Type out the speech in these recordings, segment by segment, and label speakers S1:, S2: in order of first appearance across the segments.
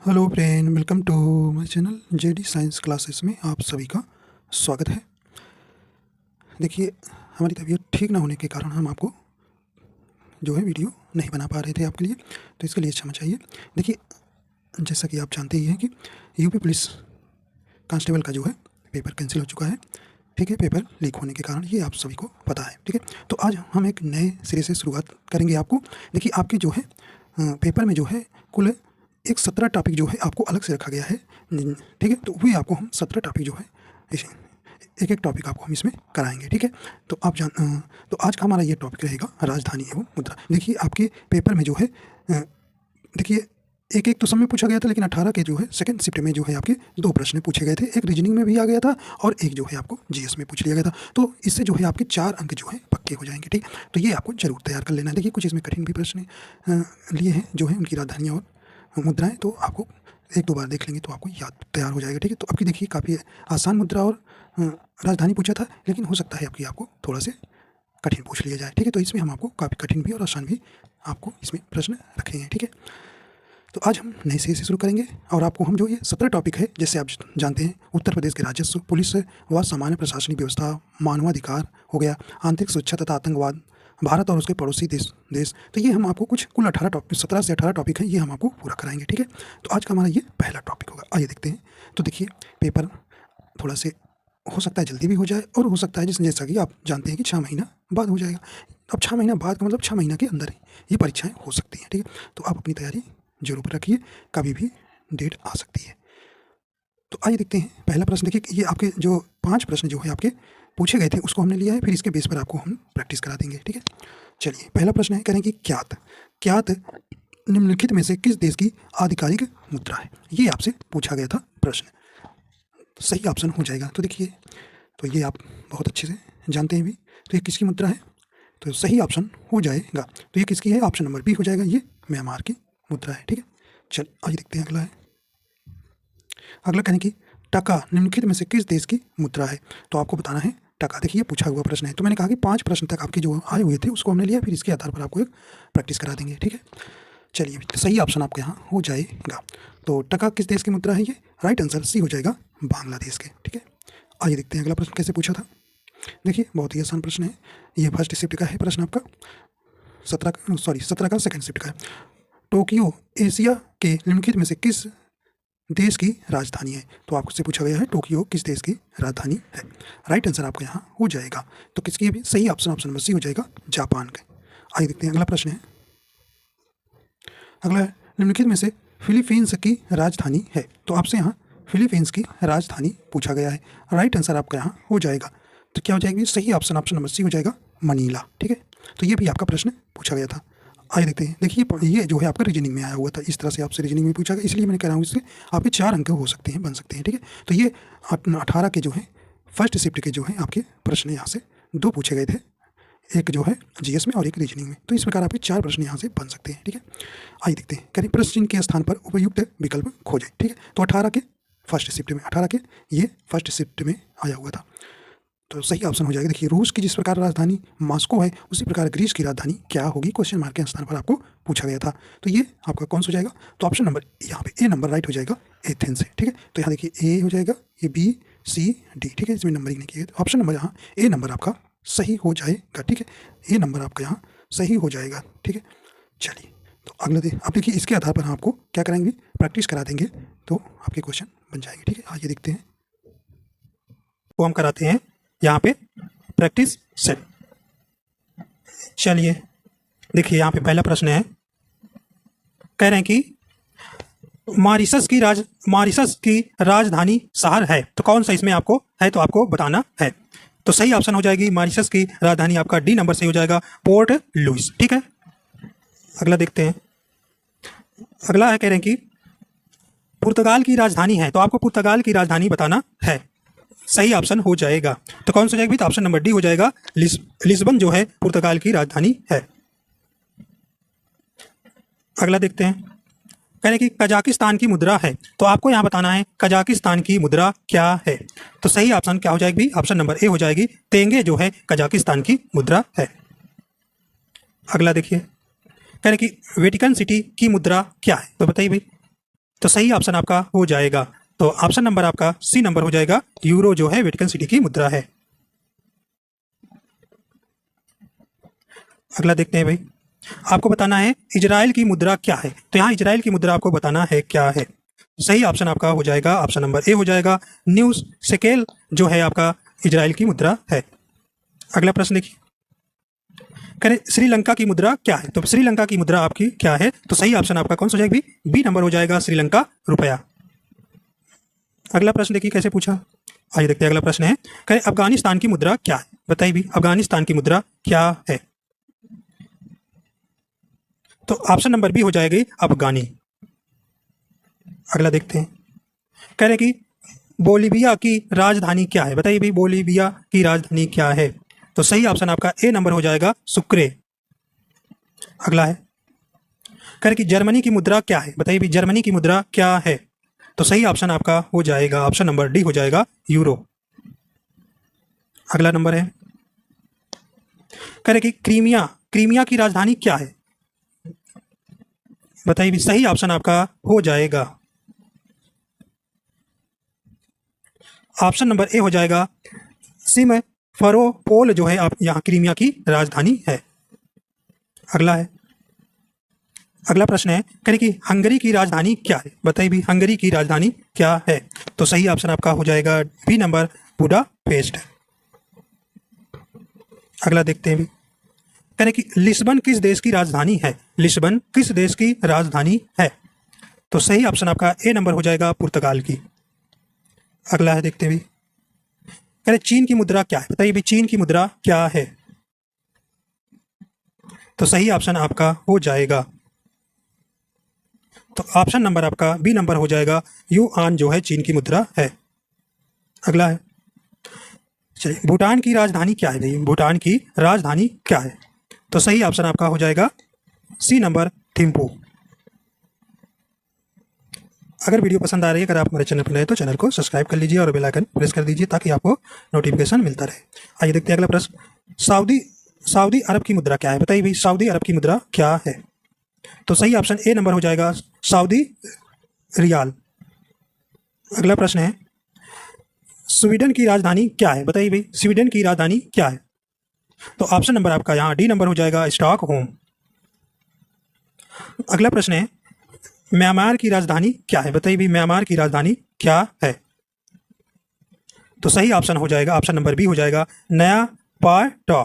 S1: Hello friend, welcome to my channel JD science classes में आप सभी का स्वागत है। देखिए, हमारी तबीयत ठीक ना होने के कारण हम आपको जो है वीडियो नहीं बना पा रहे थे आपके लिए, तो इसके लिए क्षमा चाहिए। देखिए, जैसा कि आप जानते ही हैं कि यूपी पुलिस कांस्टेबल का जो है पेपर कैंसिल हो चुका है। ठीक है, पेपर लीक होने के कारण, ये आप सभी को पता है। ठीक है, तो आज हम एक नए सिरे से शुरुआत करेंगे आपको। देखिए, आपके जो है पेपर में जो है कुल एक 17 टॉपिक जो है आपको अलग से रखा गया है। ठीक है, तो वही आपको हम 17 टॉपिक जो है एक एक टॉपिक आपको हम इसमें कराएंगे। ठीक है, तो तो आज का हमारा ये टॉपिक रहेगा राजधानी एवं मुद्रा। देखिए, आपके पेपर में जो है देखिए एक एक तो सब में पूछा गया था, लेकिन 18 के जो है सेकंड शिफ्ट में जो है आपके 2 प्रश्न पूछे गए थे। एक रीजनिंग में भी आ गया था और एक जो है आपको जीएस में पूछ लिया गया था। तो इससे जो है आपके 4 अंक जो है पक्के हो जाएंगे। ठीक, तो ये आपको जरूर तैयार कर लेना है। देखिए, कुछ इसमें कठिन भी प्रश्न लिए हैं जो है उनकी राजधानियाँ और मुद्राएं, तो आपको 1-2 बार देख लेंगे तो आपको याद तैयार हो जाएगा। ठीक है, तो आपकी देखिए काफ़ी आसान मुद्रा और राजधानी पूछा था, लेकिन हो सकता है आपको थोड़ा से कठिन पूछ लिया जाए। ठीक है, तो इसमें हम आपको काफ़ी कठिन भी और आसान भी आपको इसमें प्रश्न रखे हैं। ठीक है, तो आज हम नए सिरे से शुरू करेंगे और आपको हम जो ये 17 टॉपिक है, जैसे आप जानते हैं, उत्तर प्रदेश के राजस्व, पुलिस व सामान्य प्रशासनिक व्यवस्था, मानवाधिकार हो गया, आंतरिक सुरक्षा तथा आतंकवाद, भारत और उसके पड़ोसी देश। तो ये हम आपको कुछ कुल 18 टॉपिक, 17 से 18 टॉपिक हैं, ये हम आपको पूरा कराएंगे। ठीक है, तो आज का हमारा ये पहला टॉपिक होगा। आइए देखते हैं। तो देखिए, पेपर थोड़ा से हो सकता है जल्दी भी हो जाए और हो सकता है जैसा कि आप जानते हैं कि 6 महीना बाद हो जाएगा। अब 6 महीना बाद का मतलब 6 महीना के अंदर ही ये परीक्षाएं हो सकती हैं। ठीक है, तो आप अपनी तैयारी जरूर रखिए, कभी भी डेट आ सकती है। तो आइए देखते हैं पहला प्रश्न। देखिए, ये आपके जो 5 प्रश्न जो है आपके पूछे गए थे उसको हमने लिया है, फिर इसके बेस पर आपको हम प्रैक्टिस करा देंगे। ठीक है, चलिए पहला प्रश्न है, करें कि ज्ञात निम्नलिखित में से किस देश की आधिकारिक मुद्रा है। ये आपसे पूछा गया था प्रश्न, तो सही ऑप्शन हो जाएगा। तो देखिए, तो ये आप बहुत अच्छे से जानते हैं भी। तो ये किसकी मुद्रा है, तो सही ऑप्शन हो जाएगा। तो ये किसकी है, ऑप्शन नंबर बी हो जाएगा, ये म्यांमार की मुद्रा है। ठीक है, चल आइए देखते हैं। अगला कहें कि टका निम्नलिखित में से किस देश की मुद्रा है। तो आपको बताना है टका। देखिए, पूछा हुआ प्रश्न है, तो मैंने कहा कि 5 प्रश्न तक आपके जो आए हुए थे उसको हमने लिया, फिर इसके आधार पर आपको एक प्रैक्टिस करा देंगे। ठीक है, चलिए, तो सही ऑप्शन आपके यहाँ हो जाएगा। तो टका किस देश की मुद्रा है, ये राइट आंसर सी हो जाएगा, बांग्लादेश के। ठीक है, आइए देखते हैं अगला प्रश्न कैसे पूछा था। देखिए, बहुत ही आसान प्रश्न है, ये फर्स्ट शिफ्ट का है प्रश्न आपका, 17 का सेकंड शिफ्ट का है। टोक्यो एशिया के निम्नलिखित में से किस देश की राजधानी है। तो आपसे पूछा गया है टोक्यो किस देश की राजधानी है। राइट आंसर आपका यहाँ हो जाएगा। तो किसकी भी सही ऑप्शन नंबर सी हो जाएगा, जापान का। आइए देखते हैं अगला प्रश्न है। अगला है, निम्नलिखित में से फिलीपींस की राजधानी है। तो आपसे यहाँ फिलीपींस की राजधानी पूछा गया है। राइट आंसर आपका यहाँ हो जाएगा। तो क्या हो जाएगी, सही ऑप्शन नंबर सी हो जाएगा, मनीला। ठीक है, तो ये भी आपका प्रश्न पूछा गया था। आइए देखते हैं। देखिए, ये जो है आपका रीजनिंग में आया हुआ था, इस तरह से आपसे रीजनिंग में पूछा गया, इसलिए मैंने कह रहा हूँ इससे आपके 4 अंक हो सकते हैं, बन सकते हैं। ठीक है, तो ये 18 के जो है फर्स्ट शिफ्ट के जो है आपके प्रश्न यहाँ से 2 पूछे गए थे, एक जो है जीएस में और एक रीजनिंग में। तो इस प्रकार आपके 4 प्रश्न यहाँ से बन सकते हैं। ठीक है, आइए देखते हैं। करें प्रश्न चिन्ह के स्थान पर उपयुक्त विकल्प खोजें। ठीक है, तो 18 के फर्स्ट शिफ्ट में, 18 के ये फर्स्ट शिफ्ट में आया हुआ था, तो सही ऑप्शन हो जाएगा। देखिए, रूस की जिस प्रकार राजधानी मॉस्को है, उसी प्रकार ग्रीस की राजधानी क्या होगी, क्वेश्चन मार्क के स्थान पर आपको पूछा गया था। तो ये आपका कौन सा हो जाएगा, तो ऑप्शन नंबर यहाँ पे ए नंबर राइट हो जाएगा, एथेंस से। ठीक है, तो यहाँ देखिए ए हो जाएगा, ये बी सी डी। ठीक है, इसमें नंबरिंग नहीं की है, तो ऑप्शन नंबर यहाँ ए नंबर आपका सही हो जाएगा। ठीक है, ए नंबर आपका यहाँ सही हो जाएगा। ठीक है, चलिए, तो अगला आप देखिए, इसके आधार पर हम आपको क्या कराएंगे, प्रैक्टिस करा देंगे, तो आपके क्वेश्चन बन जाएंगे। ठीक है, आइए देखते हैं। तो हम कराते हैं यहाँ पे प्रैक्टिस सेट। चलिए देखिए, यहाँ पे पहला प्रश्न है, कह रहे हैं कि मॉरिशस की राजधानी शहर है। तो कौन सा इसमें आपको है, तो आपको बताना है। तो सही ऑप्शन हो जाएगी, मॉरिशस की राजधानी आपका डी नंबर से हो जाएगा, पोर्ट लुइस। ठीक है, अगला देखते हैं। अगला है, कह रहे हैं कि पुर्तगाल की राजधानी है। तो आपको पुर्तगाल की राजधानी बताना है। सही ऑप्शन हो जाएगा। तो कौन सा जाएगा, तो ऑप्शन नंबर डी हो जाएगा, लिस्बन जो है पुर्तगाल की राजधानी है। अगला देखते हैं, कह रहे हैं कि कजाकिस्तान की मुद्रा है। तो आपको यहाँ बताना है कजाकिस्तान की मुद्रा क्या है। तो सही ऑप्शन क्या हो जाएगी, ऑप्शन नंबर ए हो जाएगी, तेंगे जो है कजाकिस्तान की मुद्रा है। अगला देखिए, कह रहे हैं कि वेटिकन सिटी की मुद्रा क्या है। तो बताइए भाई, तो सही ऑप्शन आपका हो जाएगा, तो ऑप्शन नंबर आपका सी नंबर हो जाएगा। यूरो जो है वेटिकन सिटी की मुद्रा है। अगला देखते हैं भाई, आपको बताना है इजराइल की मुद्रा क्या है। तो यहाँ इजराइल की मुद्रा आपको बताना है क्या है। सही ऑप्शन आपका हो जाएगा, ऑप्शन नंबर ए हो जाएगा। न्यूज शेकेल जो है आपका इजराइल की मुद्रा है। अगला प्रश्न देखिए, करें श्रीलंका की मुद्रा क्या है। तो श्रीलंका की मुद्रा आपकी क्या है। तो सही ऑप्शन आपका कौन सा हो जाएगा, बी नंबर हो जाएगा, श्रीलंका रुपया। अगला प्रश्न देखिए कैसे पूछा, आइए देखते हैं। अगला प्रश्न है, करें अफगानिस्तान की मुद्रा क्या है। बताइए भी अफगानिस्तान की मुद्रा क्या है। तो ऑप्शन नंबर बी हो जाएगी अफगानी। अगला देखते हैं, कह रहे कि बोलीविया की राजधानी क्या है। बताइए भी बोलीविया की राजधानी क्या है। तो सही ऑप्शन आपका ए नंबर हो जाएगा, सुक्रे। अगला है, कह रहे कि जर्मनी की मुद्रा क्या है। बताइए भी जर्मनी की मुद्रा क्या है। तो सही ऑप्शन आपका हो जाएगा, ऑप्शन नंबर डी हो जाएगा, यूरो। अगला नंबर है, कह रहे कि क्रीमिया की राजधानी क्या है। बताइए भी सही ऑप्शन आपका हो जाएगा, ऑप्शन नंबर ए हो जाएगा, सिमफेरोपोल जो है आप यहाँ क्रीमिया की राजधानी है। अगला है, अगला प्रश्न है, करें कि हंगरी की राजधानी क्या है। बताइए भी हंगरी की राजधानी क्या है। तो सही ऑप्शन आपका हो जाएगा बी नंबर, बुडापेस्ट। अगला देखते हैं भी, करें कि लिस्बन किस देश की राजधानी है। लिस्बन किस देश की राजधानी है। तो सही ऑप्शन आपका ए नंबर हो जाएगा, पुर्तगाल की। अगला है, देखते भी, करें चीन की मुद्रा क्या है। बताइए भी चीन की मुद्रा क्या है। तो सही ऑप्शन आपका हो जाएगा, तो ऑप्शन नंबर आपका बी नंबर हो जाएगा, युआन जो है चीन की मुद्रा है। अगला है, चलिए भूटान की राजधानी क्या है भाई, भूटान की राजधानी क्या है। तो सही ऑप्शन आपका हो जाएगा सी नंबर, थिम्पू। अगर वीडियो पसंद आ रही है, अगर आप हमारे चैनल पर नए तो चैनल को सब्सक्राइब कर लीजिए और बेल आइकन प्रेस कर दीजिए ताकि आपको नोटिफिकेशन मिलता रहे। आइए देखते हैं अगला प्रश्न, सऊदी अरब की मुद्रा क्या है। बताइए भाई सऊदी अरब की मुद्रा क्या है। तो सही ऑप्शन ए नंबर हो जाएगा, सऊदी रियाल। अगला प्रश्न है, स्वीडन की राजधानी क्या है। बताइए भाई स्वीडन की राजधानी क्या है। तो ऑप्शन नंबर आपका यहाँ डी नंबर हो जाएगा, स्टॉकहोम। अगला प्रश्न है, म्यांमार की राजधानी क्या है। बताइए भी म्यांमार की राजधानी क्या है। तो सही ऑप्शन हो जाएगा, ऑप्शन नंबर बी हो जाएगा, नया पाटो।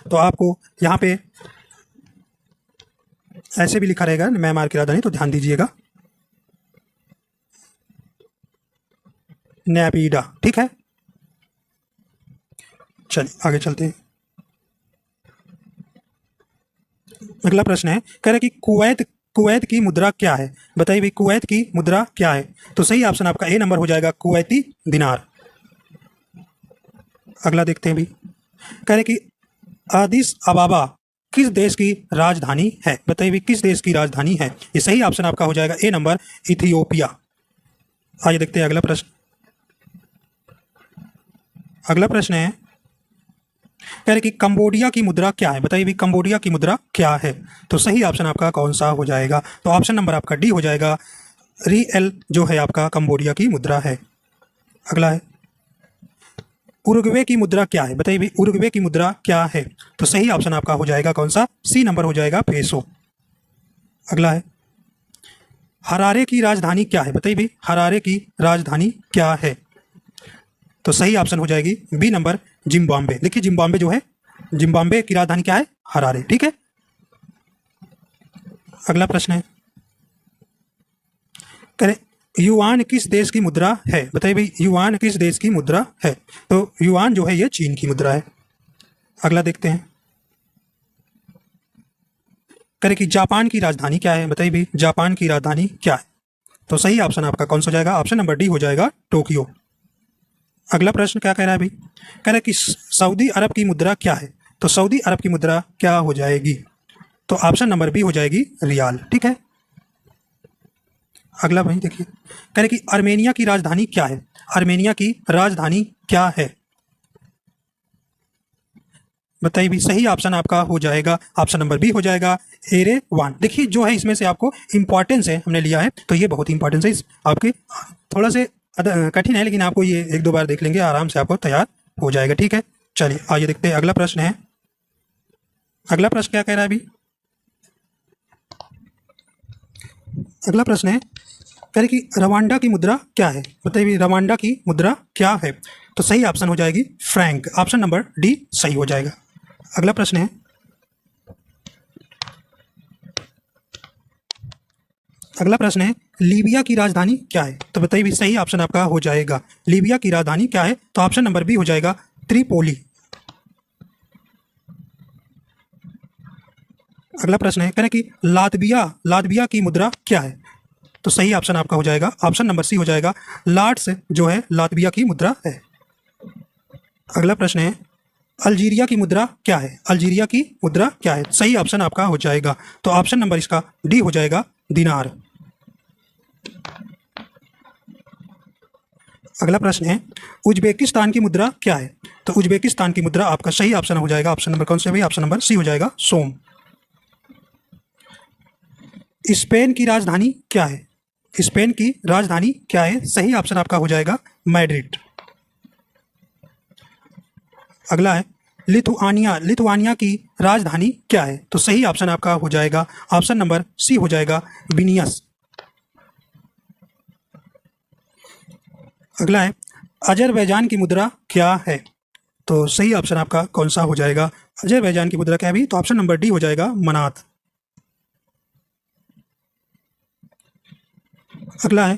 S1: तो आपको यहाँ पे ऐसे भी लिखा रहेगा म्यांमार की राजधानी, तो ध्यान दीजिएगा, नैपीडा। ठीक है, चलिए आगे चलते हैं। अगला प्रश्न है, कह रहे कि कुवैत की मुद्रा क्या है। बताइए भाई कुवैत की मुद्रा क्या है। तो सही ऑप्शन आपका ए नंबर हो जाएगा, कुवैती दिनार। अगला देखते हैं भी, कह रहे कि अदिस अबाबा किस देश की राजधानी है। बताइए भी किस देश की राजधानी है। ये सही ऑप्शन आपका हो जाएगा ए नंबर, इथियोपिया। आइए देखते हैं अगला प्रश्न। अगला प्रश्न है, कह रहे कि कंबोडिया की मुद्रा क्या है। बताइए भी कंबोडिया की मुद्रा क्या है। तो सही ऑप्शन आपका कौन सा हो जाएगा। तो ऑप्शन नंबर आपका डी हो जाएगा, रिएल जो है आपका कंबोडिया की मुद्रा है। अगला है, उरुग्वे की मुद्रा क्या है। बताइए भी उरुग्वे की मुद्रा क्या है। तो सही ऑप्शन आपका हो जाएगा कौन सा, सी नंबर हो जाएगा, पेसो। अगला है, हरारे की राजधानी क्या है। बताइए भी हरारे की राजधानी क्या है। तो सही ऑप्शन हो जाएगी बी नंबर, जिम्बाब्वे। देखिए जिम्बाब्वे जो है, जिम्बाब्वे की राजधानी क्या है, हरारे। ठीक है, अगला प्रश्न है, करें युआन किस देश की मुद्रा है। बताइए भाई युआन किस देश की मुद्रा है। तो युआन जो है ये चीन की मुद्रा है। अगला देखते हैं, करें कि जापान की राजधानी क्या है। बताइए भाई जापान की राजधानी क्या है। तो सही ऑप्शन आपका कौन सा हो जाएगा, ऑप्शन नंबर डी हो जाएगा, टोक्यो। अगला प्रश्न क्या कह रहा है भाई, कह रहा है कि सऊदी अरब की मुद्रा क्या है। तो सऊदी अरब की मुद्रा क्या हो जाएगी। तो ऑप्शन नंबर बी हो जाएगी, रियाल। ठीक है, अगला भाई देखिए, कह रहे कि आर्मेनिया की राजधानी क्या है। आर्मेनिया की राजधानी क्या है। बताइए भी सही ऑप्शन आपका हो जाएगा ऑप्शन नंबर बी हो जाएगा एरेवान। देखिए जो है इसमें से आपको इंपॉर्टेंस है हमने लिया है, तो ये बहुत इंपॉर्टेंस है आपके, थोड़ा से कठिन है लेकिन आपको ये एक दो बार देख लेंगे आराम से आपको तैयार हो जाएगा। ठीक है, चलिए आइए देखते हैं अगला प्रश्न है। अगला प्रश्न क्या कह रहा है अभी? अगला प्रश्न है कह रहे कि रवांडा की मुद्रा क्या है? बताइए रवांडा की मुद्रा क्या है? तो सही ऑप्शन हो जाएगी फ्रैंक, ऑप्शन नंबर डी सही हो जाएगा। अगला प्रश्न है, अगला प्रश्न है लीबिया की राजधानी क्या है? तो बताइए भी सही ऑप्शन आपका हो जाएगा लीबिया की राजधानी क्या है? तो ऑप्शन नंबर बी हो जाएगा त्रिपोली। अगला प्रश्न है कह रहे कि लातविया की मुद्रा क्या है? तो सही ऑप्शन आपका हो जाएगा ऑप्शन नंबर सी हो जाएगा लाट्स जो है लातविया की मुद्रा है। अगला प्रश्न है अल्जीरिया की मुद्रा क्या है? अल्जीरिया की मुद्रा क्या है? सही ऑप्शन आपका हो जाएगा, तो ऑप्शन नंबर इसका डी हो जाएगा दिनार। अगला प्रश्न है उज्बेकिस्तान की मुद्रा क्या है? तो उज्बेकिस्तान की मुद्रा आपका सही ऑप्शन हो जाएगा, ऑप्शन नंबर कौन सा भाई? ऑप्शन नंबर सी हो जाएगा सोम। स्पेन की राजधानी क्या है? स्पेन की राजधानी क्या है? सही ऑप्शन आपका हो जाएगा मैड्रिड। अगला है लिथुआनिया की राजधानी क्या है? तो सही ऑप्शन आपका हो जाएगा ऑप्शन नंबर सी हो जाएगा विनियस। अगला है अजरबैजान की मुद्रा क्या है? तो सही ऑप्शन आपका कौन सा हो जाएगा? अजरबैजान की मुद्रा क्या है भी? तो ऑप्शन नंबर डी हो जाएगा मनात। अगला है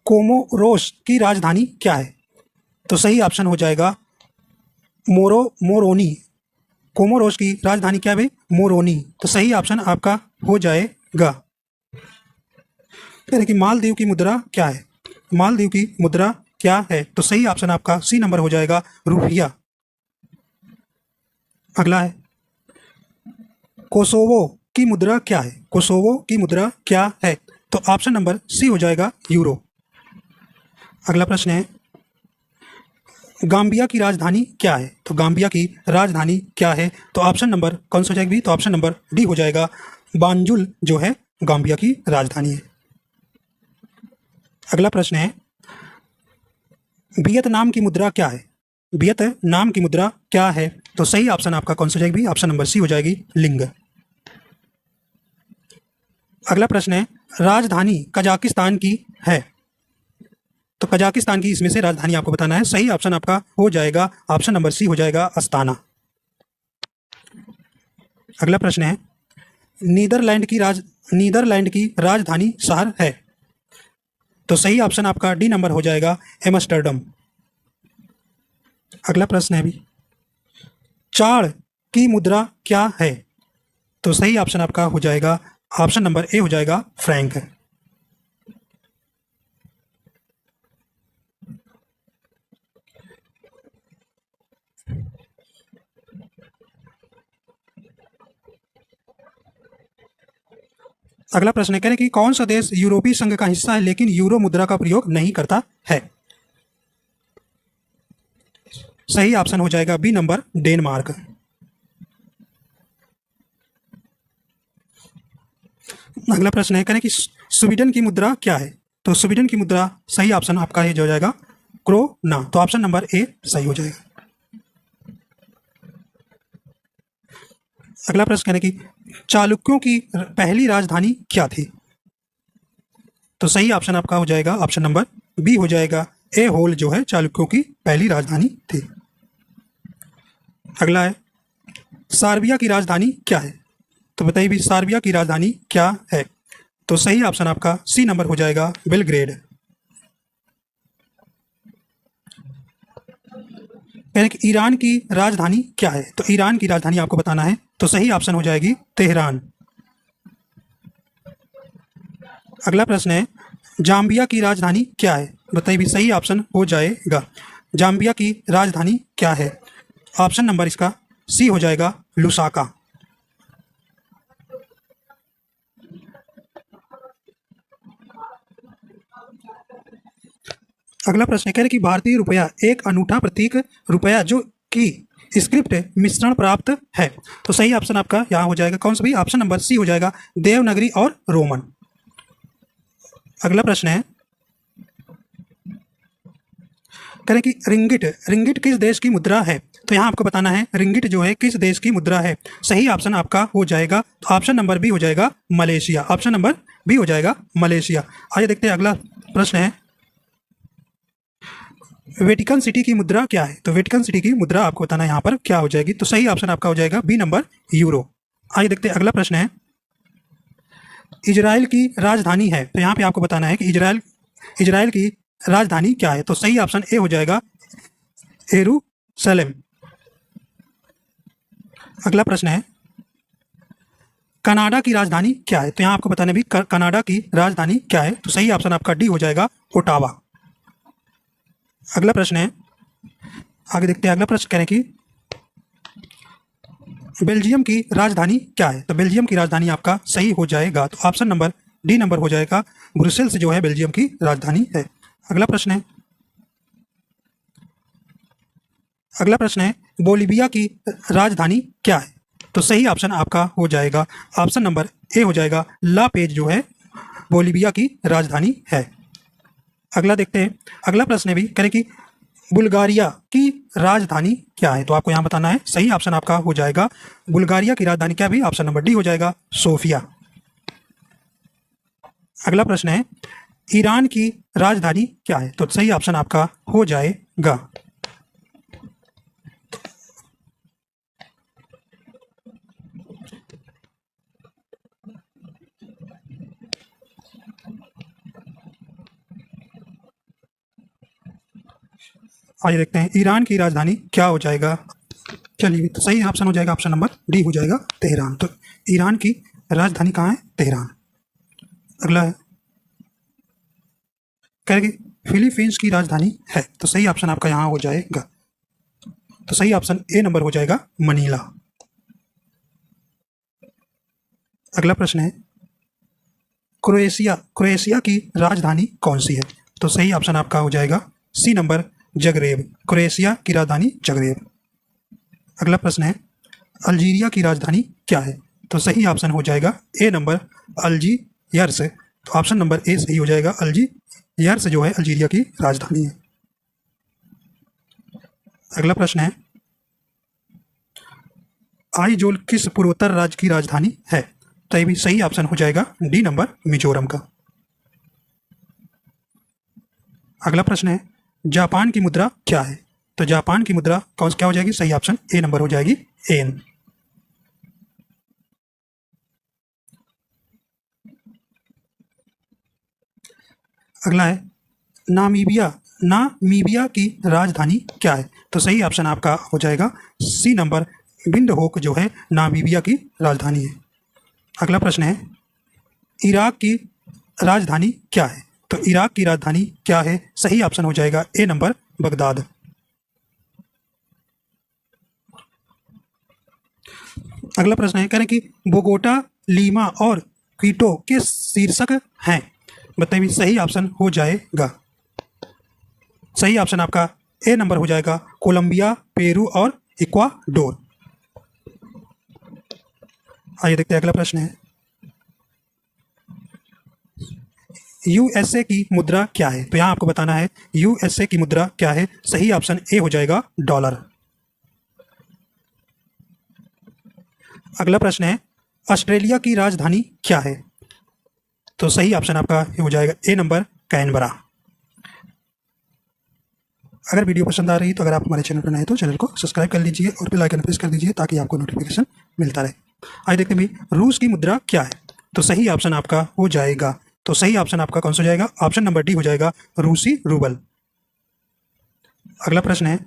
S1: कोमोरोस की राजधानी क्या है? तो सही ऑप्शन हो जाएगा मोरोनी। कोमोरोस की राजधानी क्या है? मोरोनी। तो सही ऑप्शन आपका हो जाएगा। कि मालदीव की मुद्रा क्या है? मालदीव की मुद्रा क्या है? तो सही ऑप्शन आपका सी नंबर हो जाएगा रुपया। अगला है कोसोवो की मुद्रा क्या है? कोसोवो की मुद्रा क्या है? तो ऑप्शन नंबर सी हो जाएगा यूरो। अगला प्रश्न है गाम्बिया की राजधानी क्या है? तो गाम्बिया की राजधानी क्या है? तो ऑप्शन नंबर कौन सा हो जाएगी? तो ऑप्शन नंबर डी हो जाएगा बांजुल जो है गाम्बिया की राजधानी है। अगला प्रश्न है वियतनाम की मुद्रा क्या है? वियतनाम की मुद्रा क्या है? तो सही ऑप्शन आपका कौन सा हो जाएगी? ऑप्शन नंबर सी हो जाएगी लिंग। अगला प्रश्न है राजधानी कजाकिस्तान की है? तो कजाकिस्तान की इसमें से राजधानी आपको बताना है। सही ऑप्शन आपका हो जाएगा ऑप्शन नंबर सी हो जाएगा अस्ताना। अगला प्रश्न है नीदरलैंड की राजधानी शहर है? तो सही ऑप्शन आपका डी नंबर हो जाएगा एम्स्टर्डम। अगला प्रश्न है भी चाड़ की मुद्रा क्या है? तो सही ऑप्शन आपका हो जाएगा ऑप्शन नंबर ए हो जाएगा फ्रैंक। अगला प्रश्न है कह रहे कि कौन सा देश यूरोपीय संघ का हिस्सा है लेकिन यूरो मुद्रा का प्रयोग नहीं करता है? सही ऑप्शन हो जाएगा बी नंबर डेनमार्क। अगला प्रश्न है कह रहे कि स्वीडन की मुद्रा क्या है? तो स्वीडन की मुद्रा सही ऑप्शन आपका ये हो जाएगा क्रोना। तो ऑप्शन नंबर ए सही हो जाएगा। अगला प्रश्न है कि चालुक्यों की पहली राजधानी क्या थी? तो सही ऑप्शन आपका हो जाएगा ऑप्शन नंबर बी हो जाएगा ए होल जो है चालुक्यों की पहली राजधानी थी। अगला है सार्बिया की राजधानी क्या है? तो बताइए भी सार्बिया की राजधानी क्या है? तो सही ऑप्शन आपका सी नंबर हो जाएगा बेलग्रेड। यानी कि ईरान की राजधानी क्या है? तो ईरान की राजधानी आपको बताना है, तो सही ऑप्शन हो जाएगी तेहरान। अगला प्रश्न है जाम्बिया की राजधानी क्या है? बताइए भी सही ऑप्शन हो जाएगा जाम्बिया की राजधानी क्या है? ऑप्शन नंबर इसका सी हो जाएगा लुसाका। अगला प्रश्न कह रहे कि भारतीय रुपया एक अनूठा प्रतीक रुपया जो कि स्क्रिप्ट मिश्रण प्राप्त है। तो सही ऑप्शन आपका यहाँ हो जाएगा कौन सा भी, ऑप्शन नंबर सी हो जाएगा, देवनागरी और रोमन। अगला प्रश्न है, कह रहे कि रिंगिट, रिंगिट किस देश की मुद्रा है? तो यहाँ आपको बताना है रिंगिट जो है किस देश की मुद्रा है। सही ऑप्शन आपका हो जाएगा तो ऑप्शन नंबर बी हो जाएगा मलेशिया, ऑप्शन नंबर बी हो जाएगा मलेशिया। आइए देखते हैं अगला प्रश्न है, वेटिकन सिटी की मुद्रा क्या है? तो वेटिकन सिटी की मुद्रा आपको बताना है यहाँ पर क्या हो जाएगी। तो सही ऑप्शन आपका हो जाएगा बी नंबर यूरो। आइए देखते हैं अगला प्रश्न है, इजराइल की राजधानी है, तो यहाँ पे आपको बताना है कि इजराइल की राजधानी क्या है। तो सही ऑप्शन ए हो जाएगा यरूशलेम। अगला प्रश्न है, कनाडा की राजधानी क्या है? तो यहाँ आपको बताना है भी कनाडा की राजधानी क्या है। तो सही ऑप्शन आपका डी हो जाएगा ओटावा। अगला प्रश्न है, आगे देखते हैं अगला प्रश्न कह रहे हैं कि बेल्जियम की राजधानी क्या है? तो बेल्जियम की राजधानी आपका सही हो जाएगा तो ऑप्शन नंबर डी नंबर हो जाएगा, ब्रुसेल्स जो है बेल्जियम की राजधानी है। अगला प्रश्न है, बोलिविया की राजधानी क्या है? तो सही ऑप्शन आपका हो जाएगा ऑप्शन नंबर ए हो जाएगा, ला पेज जो है बोलिविया की राजधानी है। अगला देखते हैं, अगला प्रश्न भी करें कि बुल्गारिया की राजधानी क्या है? तो आपको यहाँ बताना है, सही ऑप्शन आपका हो जाएगा बुल्गारिया की राजधानी क्या भी, ऑप्शन नंबर डी हो जाएगा सोफिया। अगला प्रश्न है, ईरान की राजधानी क्या है? तो सही ऑप्शन आपका हो जाएगा, आइए देखते हैं ईरान की राजधानी क्या हो जाएगा। चलिए तो सही ऑप्शन हो जाएगा ऑप्शन नंबर डी हो जाएगा तेहरान। तो ईरान की राजधानी कहाँ है? तेहरान। अगला है, कह रहे कि फिलीपींस की राजधानी है, तो सही ऑप्शन आपका यहाँ हो जाएगा, तो सही ऑप्शन ए नंबर हो जाएगा मनीला। अगला प्रश्न है, क्रोएशिया की राजधानी कौन सी है? तो सही ऑप्शन आपका हो जाएगा सी नंबर जगरेब, क्रोएशिया की राजधानी जगरेब। अगला प्रश्न है, अल्जीरिया की राजधानी क्या है? तो सही ऑप्शन हो जाएगा ए नंबर अल्जीयर्स, तो ऑप्शन नंबर ए सही हो जाएगा, अल्जीयर्स जो है अल्जीरिया की राजधानी है। अगला प्रश्न है, आइजोल किस पूर्वोत्तर राज्य की राजधानी है? तो ये भी सही ऑप्शन हो जाएगा डी नंबर मिजोरम का। अगला प्रश्न है, जापान की मुद्रा क्या है? तो जापान की मुद्रा क्या हो जाएगी? सही ऑप्शन ए नंबर हो जाएगी एन। अगला है, नामीबिया की राजधानी क्या है? तो सही ऑप्शन आपका हो जाएगा सी नंबर विंडहोक जो है नामीबिया की राजधानी है। अगला प्रश्न है, इराक की राजधानी क्या है? तो इराक की राजधानी क्या है? सही ऑप्शन हो जाएगा ए नंबर बगदाद। अगला प्रश्न है, कह रहे कि बोगोटा, लीमा और क्विटो के शीर्षक हैं, बताइए सही ऑप्शन हो जाएगा। सही ऑप्शन आपका ए नंबर हो जाएगा, कोलंबिया, पेरू और इक्वाडोर। आइए देखते हैं अगला प्रश्न है, यूएसए की मुद्रा क्या है? तो यहाँ आपको बताना है यूएसए की मुद्रा क्या है। सही ऑप्शन ए हो जाएगा डॉलर। अगला प्रश्न है, ऑस्ट्रेलिया की राजधानी क्या है? तो सही ऑप्शन आपका हो जाएगा ए नंबर कैनबरा। अगर वीडियो पसंद आ रही है तो अगर आप हमारे चैनल पर नए तो चैनल को सब्सक्राइब कर लीजिए और बेल आइकन प्रेस कर दीजिए ताकि आपको नोटिफिकेशन मिलता रहे। आइए देखते हैं भाई, रूस की मुद्रा क्या है? तो सही ऑप्शन आपका हो जाएगा, तो सही ऑप्शन आपका कौन सा हो जाएगा? ऑप्शन नंबर डी हो जाएगा, रूसी रूबल। अगला प्रश्न है,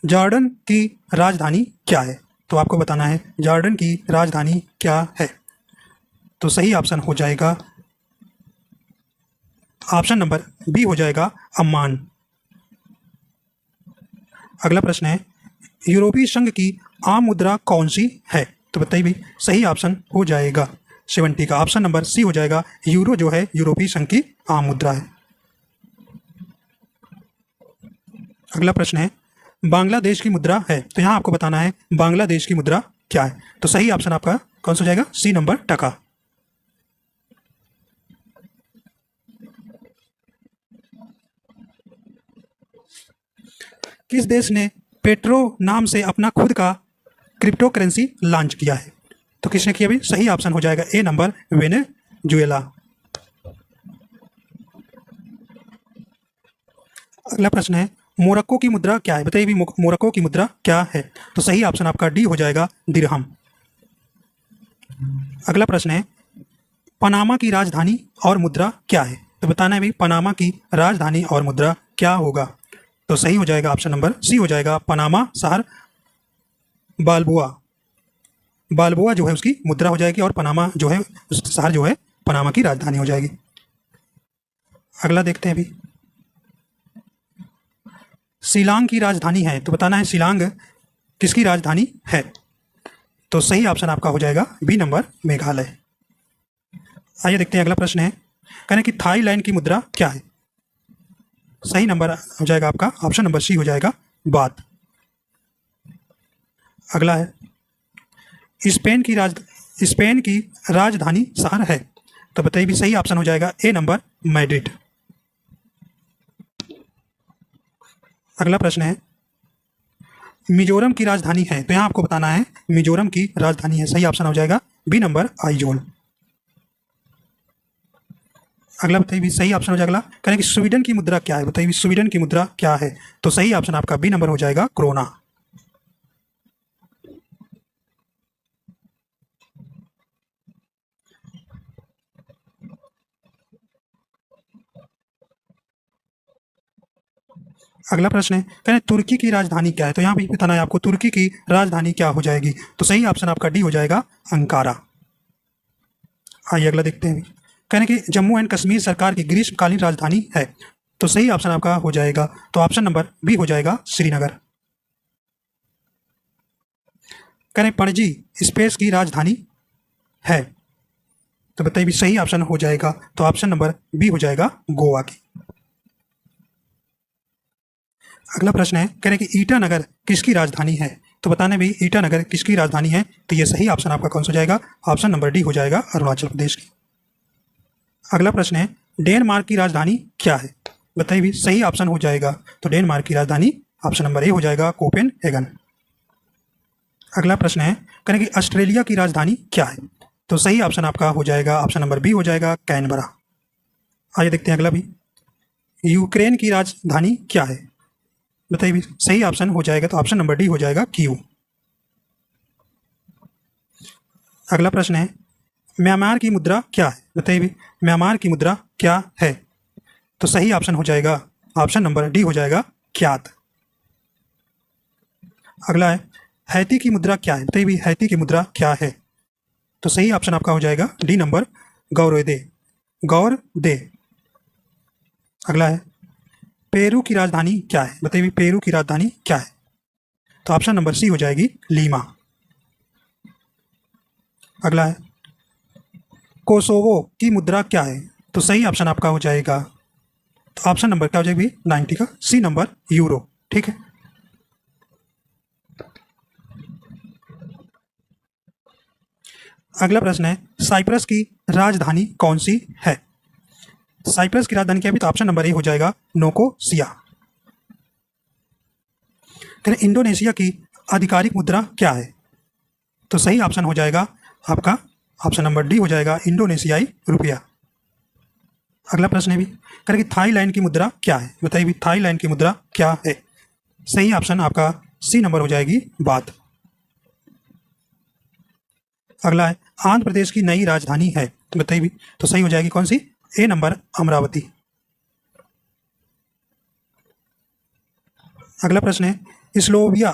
S1: जॉर्डन की राजधानी क्या है? तो आपको बताना है जॉर्डन की राजधानी क्या है। तो सही ऑप्शन हो जाएगा ऑप्शन नंबर बी हो जाएगा अम्मान। अगला प्रश्न है, यूरोपीय संघ की आम मुद्रा कौन सी है? तो बताइए भी सही ऑप्शन हो जाएगा 70 का, ऑप्शन नंबर सी हो जाएगा, यूरो जो है यूरोपीय संघ की आम मुद्रा है। अगला प्रश्न है, बांग्लादेश की मुद्रा है, तो यहाँ आपको बताना है बांग्लादेश की मुद्रा क्या है। तो सही ऑप्शन आपका कौन सा हो जाएगा? सी नंबर, टका। किस देश ने पेट्रो नाम से अपना खुद का क्रिप्टो करेंसी लॉन्च किया है? तो किसने किया भाई? सही ऑप्शन हो जाएगा ए नंबर, वेनेजुएला। अगला प्रश्न है मोरक्को की मुद्रा क्या है? बताइए भी मोरक्को की मुद्रा क्या है? तो सही ऑप्शन आपका डी हो जाएगा, दिरहम। अगला प्रश्न है पनामा की राजधानी और मुद्रा क्या है? तो बताना है भाई पनामा की राजधानी और मुद्रा क्या होगा? तो सही हो जाएगा ऑप्शन नंबर सी हो जाएगा, पनामा शहर बाल्बोआ। बाल्बोआ जो है उसकी मुद्रा हो जाएगी और पनामा जो है उस शहर जो है पनामा की राजधानी हो जाएगी। अगला देखते हैं अभी, शिलांग की राजधानी है, तो बताना है शिलांग किसकी राजधानी है? तो सही ऑप्शन आपका हो जाएगा बी नंबर, मेघालय। आइए देखते हैं अगला प्रश्न है, कहने कि थाईलैंड की मुद्रा क्या है? सही नंबर हो जाएगा आपका ऑप्शन नंबर सी हो जाएगा, बात। अगला है स्पेन की राजधानी शहर है, तो बताइए भी सही ऑप्शन हो जाएगा ए नंबर, मैड्रिड। अगला प्रश्न है मिजोरम की राजधानी है, तो यहाँ आपको बताना है मिजोरम की राजधानी है, सही ऑप्शन हो जाएगा बी नंबर, आइजोल। अगला बताइए भी सही ऑप्शन हो जाएगा, कहें कि स्वीडन की मुद्रा क्या है? बताइए भी स्वीडन की मुद्रा क्या है? तो सही ऑप्शन आपका बी नंबर हो जाएगा, क्रोना। अगला प्रश्न है कहते तुर्की की राजधानी क्या है? तो यहाँ भी बताना है आपको तुर्की की राजधानी क्या हो जाएगी? तो सही ऑप्शन आपका डी हो जाएगा, अंकारा। आइए अगला देखते हैं, कहने कि जम्मू एंड कश्मीर सरकार की ग्रीष्मकालीन राजधानी है, तो सही ऑप्शन आपका हो जाएगा, तो ऑप्शन नंबर बी हो जाएगा, श्रीनगर। करें पणजी स्पेस की राजधानी है, तो बताइए भी सही ऑप्शन हो जाएगा, तो ऑप्शन नंबर बी हो जाएगा, गोवा की। अगला प्रश्न है कह रहे कि ईटानगर किसकी राजधानी है? तो बताने भी ईटानगर किसकी राजधानी है? तो ये सही ऑप्शन आपका कौन सा हो जाएगा? ऑप्शन नंबर डी हो जाएगा, अरुणाचल प्रदेश की। अगला प्रश्न है डेनमार्क की राजधानी क्या है? बताइए भी सही ऑप्शन हो जाएगा, तो डेनमार्क की राजधानी ऑप्शन नंबर ए हो जाएगा, कोपेनहेगन। अगला प्रश्न है कह रहे कि ऑस्ट्रेलिया की राजधानी क्या है? तो सही ऑप्शन आपका हो जाएगा, ऑप्शन नंबर बी हो जाएगा, कैनबरा। आइए देखते हैं अगला भी, यूक्रेन की राजधानी क्या है? बताइए भी सही ऑप्शन हो जाएगा, तो ऑप्शन नंबर डी हो जाएगा, कीव। अगला प्रश्न है म्यांमार की मुद्रा क्या है? बताइए भी म्यांमार की मुद्रा क्या है? तो सही ऑप्शन हो जाएगा, ऑप्शन नंबर डी हो जाएगा, क्यात। अगला है हैती की मुद्रा क्या है? बताइए भी हैती की मुद्रा क्या है? तो सही ऑप्शन आपका हो जाएगा डी नंबर, गौरदे, गौर दे। अगला है पेरू की राजधानी क्या है? बताइए पेरू की राजधानी क्या है? तो ऑप्शन नंबर सी हो जाएगी, लीमा। अगला है कोसोवो की मुद्रा क्या है? तो सही ऑप्शन आपका हो जाएगा, तो ऑप्शन नंबर क्या हो जाएगी, 90 का सी नंबर, यूरो। ठीक है, अगला प्रश्न है साइप्रस की राजधानी कौन सी है? साइप्रस की राजधानी क्या है? तो ऑप्शन नंबर ए हो जाएगा, नोकोसिया। इंडोनेशिया की आधिकारिक मुद्रा क्या है? तो सही ऑप्शन हो जाएगा आपका ऑप्शन नंबर डी हो जाएगा, इंडोनेशियाई रुपया। अगला प्रश्न है भी करें कि थाईलैंड की मुद्रा क्या है? बताइए भी थाईलैंड की मुद्रा क्या है? सही ऑप्शन आपका सी नंबर हो जाएगी, बात। अगला है आंध्र प्रदेश की नई राजधानी है, तो बताइए भी तो सही हो जाएगी कौन सी? ए नंबर, अमरावती। अगला प्रश्न है स्लोवाकिया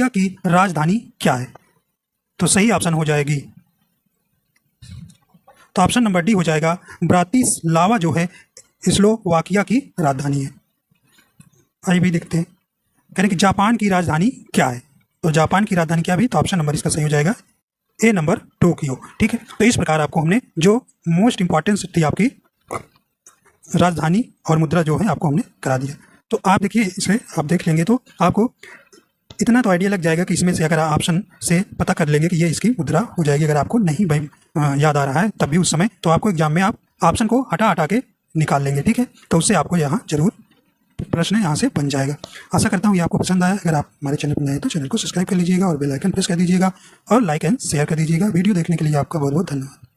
S1: की राजधानी क्या है? तो सही ऑप्शन हो जाएगी, तो ऑप्शन नंबर डी हो जाएगा, ब्रातिस्लावा जो है स्लोवाकिया की राजधानी है। आइए भी देखते हैं, कह रहे कि जापान की राजधानी क्या है? तो जापान की राजधानी क्या भी? तो ऑप्शन नंबर इसका सही हो जाएगा, ए नंबर, टोक्यो। ठीक है, तो इस प्रकार आपको हमने जो मोस्ट इंपॉर्टेंट थी आपकी राजधानी और मुद्रा जो है आपको हमने करा दिया। तो आप देखिए इसे आप देख लेंगे तो आपको इतना तो आइडिया लग जाएगा कि इसमें से अगर ऑप्शन से पता कर लेंगे कि ये इसकी मुद्रा हो जाएगी। अगर आपको नहीं भाई याद आ रहा है तब भी उस समय, तो आपको एग्जाम में आप ऑप्शन को हटा हटा के निकाल लेंगे, ठीक है। तो उससे आपको यहाँ जरूर प्रश्न यहाँ से बन जाएगा। आशा करता हूँ ये आपको पसंद आया। अगर आप हमारे चैनल पर नए हैं तो चैनल को सब्सक्राइब कर लीजिएगा और बेल आइकन प्रेस कर दीजिएगा और लाइक एंड शेयर कर दीजिएगा। वीडियो देखने के लिए आपका बहुत बहुत धन्यवाद।